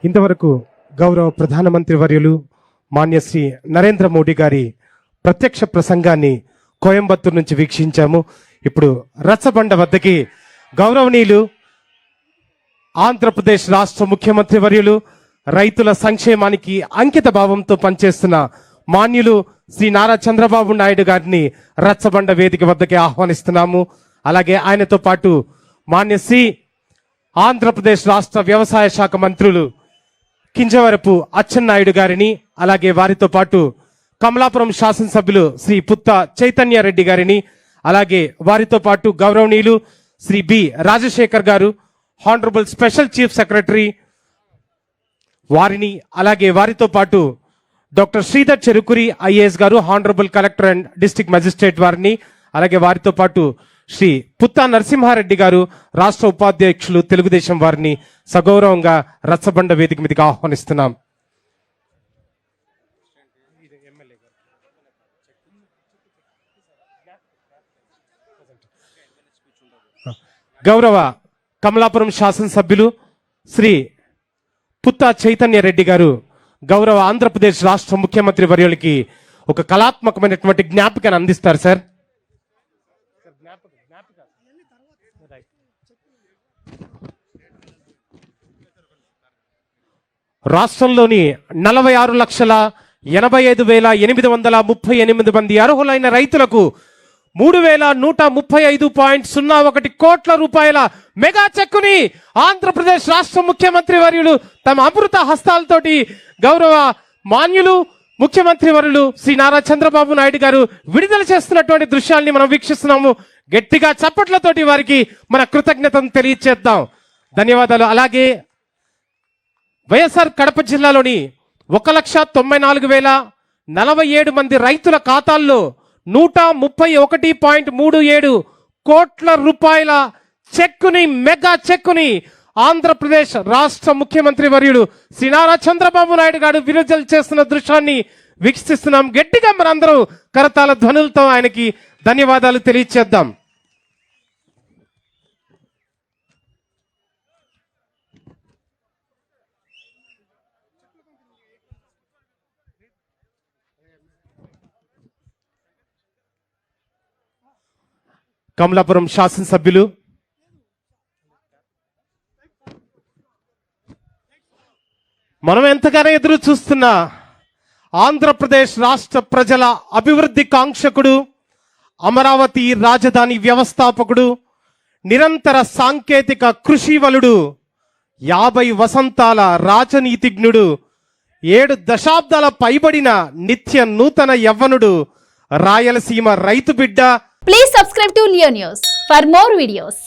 ఇంతవరకు గౌరవ ప్రధానమంత్రి వర్యులు మాన్య శ్రీ నరేంద్ర మోడీ గారి ప్రత్యక్ష ప్రసంగాన్ని కోయంబత్తూరు నుంచి వీక్షించాము. ఇప్పుడు రచ్చబండ వద్దకి గౌరవనీయులు ఆంధ్రప్రదేశ్ రాష్ట్ర ముఖ్యమంత్రి వర్యులు రైతుల సంక్షేమానికి అంకిత భావంతో పనిచేస్తున్న మాన్యులు శ్రీ నారా చంద్రబాబు నాయుడు గారిని రచ్చబండ వేదిక వద్దకి ఆహ్వానిస్తున్నాము. అలాగే ఆయనతో పాటు మాన్య శ్రీ ఆంధ్రప్రదేశ్ రాష్ట్ర వ్యవసాయ శాఖ మంత్రులు కింజవరపు అచ్చెన్నాయుడు గారిని, అలాగే వారితో పాటు కమలాపురం శాసనసభ్యులు శ్రీ పుత్త చైతన్య రెడ్డి గారిని, అలాగే వారితో పాటు గౌరవనీయులు శ్రీ బి రాజశేఖర్ గారు, హానరబుల్ స్పెషల్ చీఫ్ సెక్రటరీ వారిని, అలాగే వారితో పాటు డాక్టర్ శ్రీధర్ చెరుకురి ఐఏఎస్ గారు, honourable collector and district magistrate వారిని, అలాగే వారితో పాటు శ్రీ పుత్తా నరసింహారెడ్డి గారు రాష్ట్ర ఉపాధ్యక్షులు తెలుగుదేశం వారిని సగౌరవంగా రచ్చబండ వేదిక మీదకి ఆహ్వానిస్తున్నాం. గౌరవ కమలాపురం శాసనసభ్యులు శ్రీ పుత్తా చైతన్య రెడ్డి గారు గౌరవ ఆంధ్రప్రదేశ్ రాష్ట్ర ముఖ్యమంత్రి వర్యులకి ఒక కళాత్మకమైనటువంటి జ్ఞాపికను అందిస్తారు సార్. రాష్ట్రంలోని 46,85,838 మంది అర్హులైన రైతులకు 3,135.01 కోట్ల రూపాయల మెగా చెక్కుని ఆంధ్రప్రదేశ్ రాష్ట్ర ముఖ్యమంత్రి వర్యులు తమ అమృత హస్తాలతోటి గౌరవ మాన్యులు ముఖ్యమంత్రి వర్యులు శ్రీ నారా చంద్రబాబు నాయుడు గారు విడుదల చేస్తున్నటువంటి దృశ్యాల్ని మనం వీక్షిస్తున్నాము. గట్టిగా చప్పట్లతోటి వారికి మన కృతజ్ఞతను తెలియచేద్దాం. ధన్యవాదాలు. అలాగే వైఎస్ఆర్ కడప జిల్లాలోని 1,94,047 మంది రైతుల ఖాతాల్లో 131.37 కోట్ల రూపాయల చెక్కుని మెగా చెక్కుని ఆంధ్రప్రదేశ్ రాష్ట్ర ముఖ్యమంత్రి వర్యుడు శ్రీ నారా చంద్రబాబు నాయుడు గారు విడుదల చేస్తున్న దృశ్యాన్ని వీక్షిస్తున్నాం. గట్టిగా మనందరం కరతాళ ధ్వనులతో ఆయనకి ధన్యవాదాలు తెలియచేద్దాం. కమలాపురం శాసనసభ్యులు మనం ఎంతగానో ఎదురు చూస్తున్న ఆంధ్రప్రదేశ్ రాష్ట్ర ప్రజల అభివృద్ధి కాంక్షకుడు, అమరావతి రాజధాని వ్యవస్థాపకుడు, నిరంతర సాంకేతిక కృషివలుడు, 50 వసంతాల రాజనీతిజ్ఞుడు, 7 దశాబ్దాల పైబడిన నిత్య నూతన యవ్వనుడు, రాయలసీమ రైతు బిడ్డ. Please subscribe to Leo News for more videos.